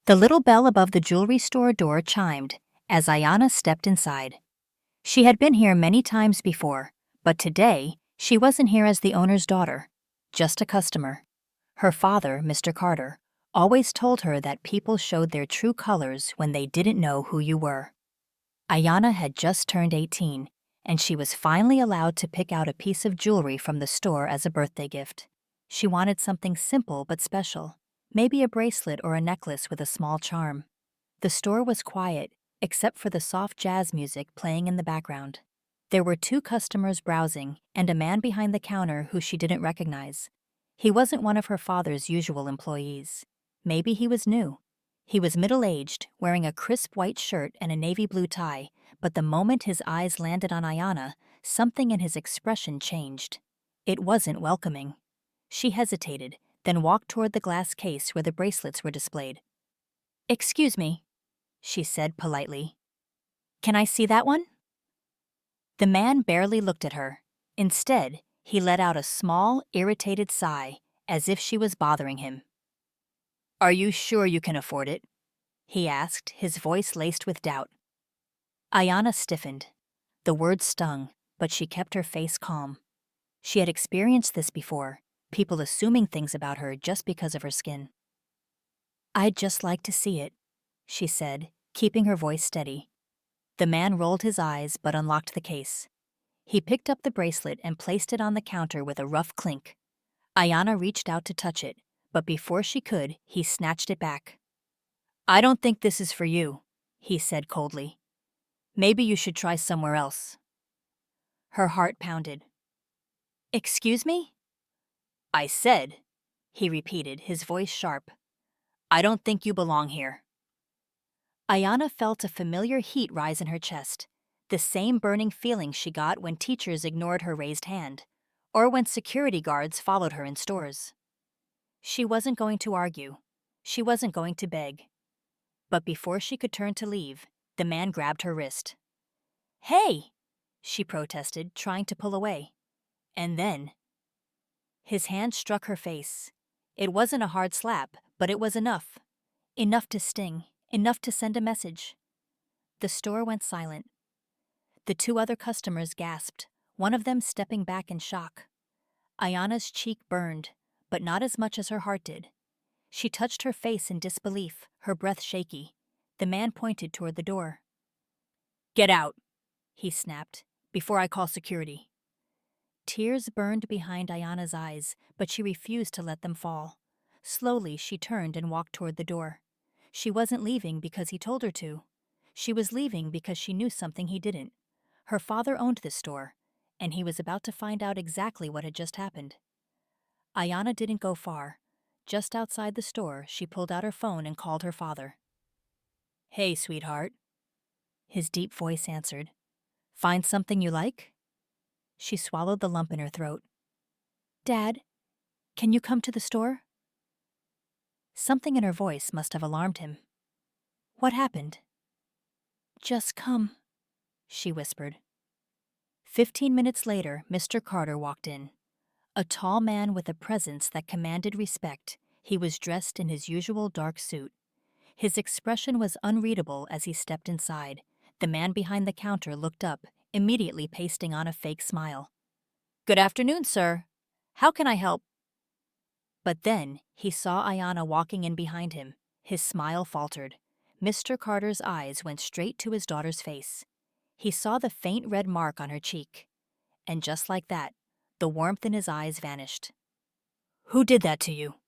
The little bell above the jewelry store door chimed as Ayana stepped inside. She had been here many times before, but today she wasn't here as the owner's daughter, just a customer. Her father, Mr. Carter, always told her that people showed their true colors when they didn't know who you were. Ayana had just turned 18, and she was finally allowed to pick out a piece of jewelry from the store as a birthday gift. She wanted something simple but special, maybe a bracelet or a necklace with a small charm. The store was quiet, except for the soft jazz music playing in the background. There were two customers browsing and a man behind the counter who she didn't recognize. He wasn't one of her father's usual employees. Maybe he was new. He was middle-aged, wearing a crisp white shirt and a navy blue tie, but the moment his eyes landed on Ayana, something in his expression changed. It wasn't welcoming. She hesitated, then walked toward the glass case where the bracelets were displayed. "Excuse me," she said politely. "Can I see that one?" The man barely looked at her. Instead, he let out a small, irritated sigh, as if she was bothering him. "Are you sure you can afford it?" he asked, his voice laced with doubt. Ayana stiffened. The words stung, but she kept her face calm. She had experienced this before, people assuming things about her just because of her skin. "I'd just like to see it," she said, keeping her voice steady. The man rolled his eyes but unlocked the case. He picked up the bracelet and placed it on the counter with a rough clink. Ayana reached out to touch it, but before she could, he snatched it back. "I don't think this is for you," he said coldly. "Maybe you should try somewhere else." Her heart pounded. "Excuse me?" "I said," he repeated, his voice sharp, "I don't think you belong here." Ayana felt a familiar heat rise in her chest, the same burning feeling she got when teachers ignored her raised hand, or when security guards followed her in stores. She wasn't going to argue. She wasn't going to beg. But before she could turn to leave, the man grabbed her wrist. "Hey!" she protested, trying to pull away. And then his hand struck her face. It wasn't a hard slap, but it was enough. Enough to sting, enough to send a message. The store went silent. The two other customers gasped, one of them stepping back in shock. Ayana's cheek burned, but not as much as her heart did. She touched her face in disbelief, her breath shaky. The man pointed toward the door. "Get out," he snapped, "before I call security." Tears burned behind Ayana's eyes, but she refused to let them fall. Slowly, she turned and walked toward the door. She wasn't leaving because he told her to. She was leaving because she knew something he didn't. Her father owned this store, and he was about to find out exactly what had just happened. Ayana didn't go far. Just outside the store, she pulled out her phone and called her father. "Hey, sweetheart," his deep voice answered. "Find something you like?" She swallowed the lump in her throat. "Dad, can you come to the store?" Something in her voice must have alarmed him. "What happened?" "Just come," she whispered. 15 minutes later, Mr. Carter walked in. A tall man with a presence that commanded respect, he was dressed in his usual dark suit. His expression was unreadable as he stepped inside. The man behind the counter looked up, immediately pasting on a fake smile. "Good afternoon, sir. How can I help?" But then he saw Ayana walking in behind him. His smile faltered. Mr. Carter's eyes went straight to his daughter's face. He saw the faint red mark on her cheek. And just like that, the warmth in his eyes vanished. "Who did that to you?"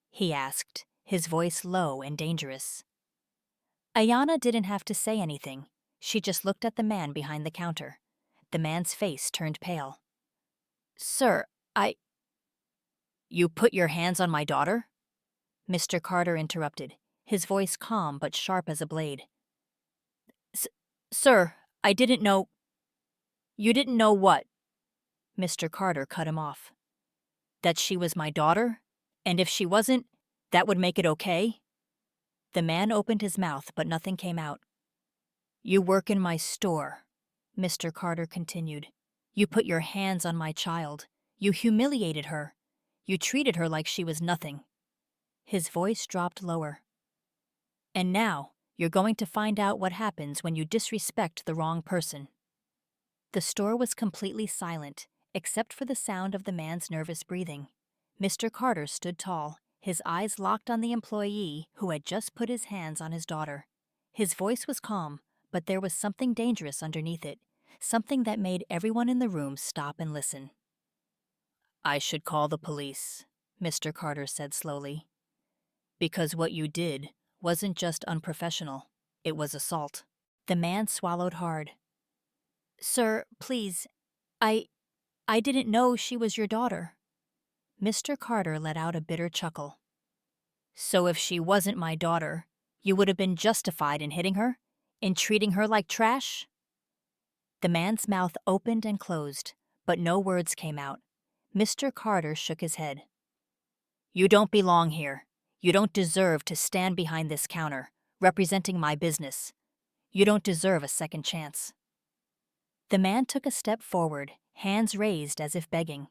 he asked, his voice low and dangerous. Ayana didn't have to say anything. She just looked at the man behind the counter. The man's face turned pale. "Sir, You put your hands on my daughter?" Mr. Carter interrupted, his voice calm but sharp as a blade. Sir, I didn't know." "You didn't know what?" Mr. Carter cut him off. "That she was my daughter? And if she wasn't, that would make it okay?" The man opened his mouth, but nothing came out. "You work in my store," Mr. Carter continued. "You put your hands on my child. You humiliated her. You treated her like she was nothing." His voice dropped lower. And now, you're going to find out what happens when you disrespect the wrong person." The store was completely silent, except for the sound of the man's nervous breathing. Mr. Carter stood tall, his eyes locked on the employee who had just put his hands on his daughter. His voice was calm, but there was something dangerous underneath it, something that made everyone in the room stop and listen. "I should call the police," Mr. Carter said slowly. "Because what you did wasn't just unprofessional, it was assault." The man swallowed hard. "Sir, please, I didn't know she was your daughter." Mr. Carter let out a bitter chuckle. "So if she wasn't my daughter, you would have been justified in hitting her? In treating her like trash?" The man's mouth opened and closed, but no words came out. Mr. Carter shook his head. "You don't belong here. You don't deserve to stand behind this counter, representing my business. You don't deserve a second chance." The man took a step forward, hands raised as if begging.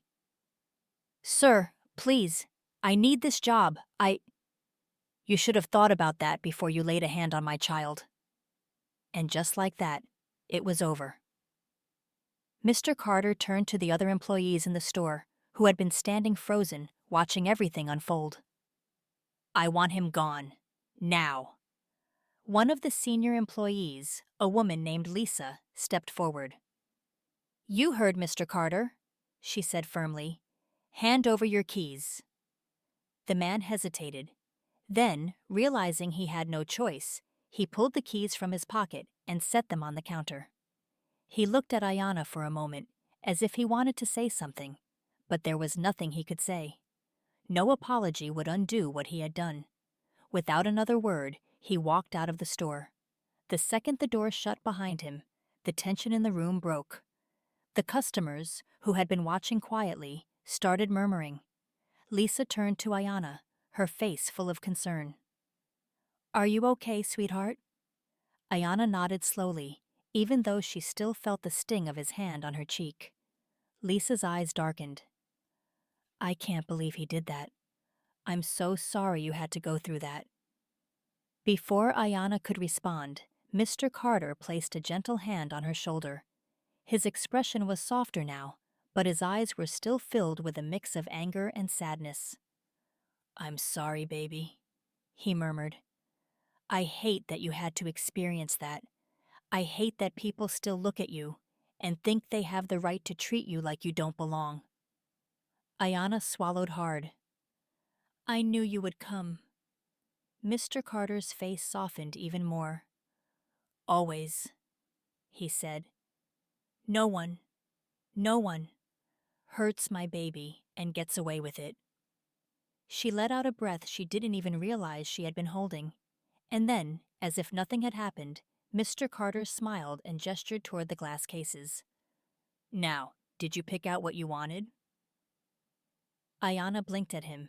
"Sir, please, I need this job. You should have thought about that before you laid a hand on my child." And just like that, it was over. Mr. Carter turned to the other employees in the store, who had been standing frozen, watching everything unfold. "I want him gone. Now." One of the senior employees, a woman named Lisa, stepped forward. "You heard Mr. Carter," she said firmly. "Hand over your keys." The man hesitated. Then, realizing he had no choice, he pulled the keys from his pocket and set them on the counter. He looked at Ayanna for a moment, as if he wanted to say something, but there was nothing he could say. No apology would undo what he had done. Without another word, he walked out of the store. The second the door shut behind him, the tension in the room broke. The customers, who had been watching quietly, started murmuring. Lisa turned to Ayanna, her face full of concern. "Are you okay, sweetheart?" Ayanna nodded slowly, even though she still felt the sting of his hand on her cheek. Lisa's eyes darkened. "I can't believe he did that. I'm so sorry you had to go through that." Before Ayanna could respond, Mr. Carter placed a gentle hand on her shoulder. His expression was softer now, but his eyes were still filled with a mix of anger and sadness. "I'm sorry, baby," he murmured. "I hate that you had to experience that. I hate that people still look at you and think they have the right to treat you like you don't belong." Ayanna swallowed hard. "I knew you would come." Mr. Carter's face softened even more. "Always," he said. No one hurts my baby and gets away with it." She let out a breath she didn't even realize she had been holding. And then, as if nothing had happened, Mr. Carter smiled and gestured toward the glass cases. "Now, did you pick out what you wanted?" Ayanna blinked at him.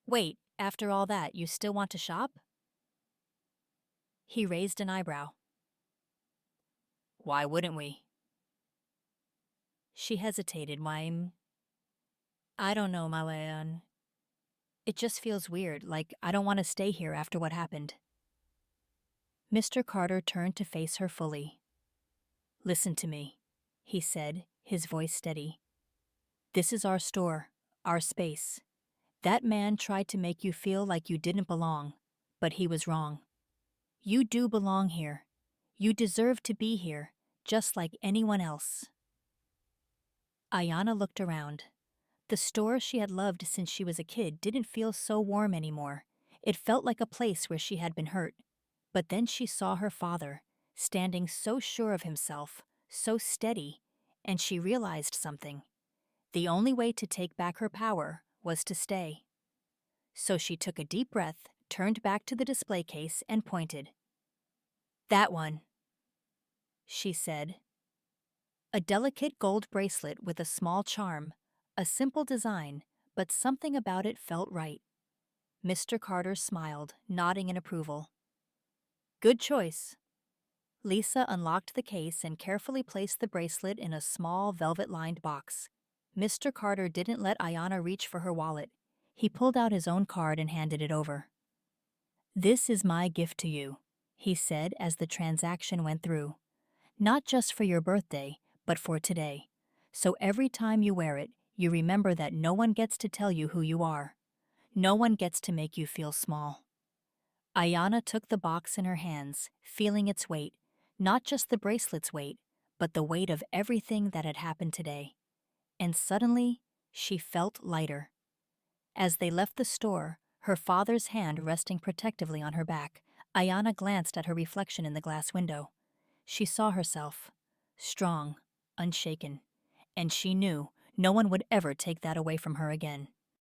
"Wait, after all that, you still want to shop?" He raised an eyebrow. "Why wouldn't we?" She hesitated. I don't know, Malayan. It just feels weird, like I don't want to stay here after what happened." Mr. Carter turned to face her fully. "Listen to me," he said, his voice steady. "This is our store, our space. That man tried to make you feel like you didn't belong, but he was wrong. You do belong here. You deserve to be here, just like anyone else." Ayanna looked around. The store she had loved since she was a kid didn't feel so warm anymore. It felt like a place where she had been hurt. But then she saw her father, standing so sure of himself, so steady, and she realized something. The only way to take back her power was to stay. So she took a deep breath, turned back to the display case, and pointed. "That one," she said. A delicate gold bracelet with a small charm, a simple design, but something about it felt right. Mr. Carter smiled, nodding in approval. "Good choice." Lisa unlocked the case and carefully placed the bracelet in a small velvet-lined box. Mr. Carter didn't let Ayanna reach for her wallet. He pulled out his own card and handed it over. "This is my gift to you," he said as the transaction went through. "Not just for your birthday, but for today. So every time you wear it, you remember that no one gets to tell you who you are. No one gets to make you feel small." Ayana took the box in her hands, feeling its weight, not just the bracelet's weight, but the weight of everything that had happened today. And suddenly, she felt lighter. As they left the store, her father's hand resting protectively on her back, Ayana glanced at her reflection in the glass window. She saw herself, strong, unshaken, and she knew no one would ever take that away from her again.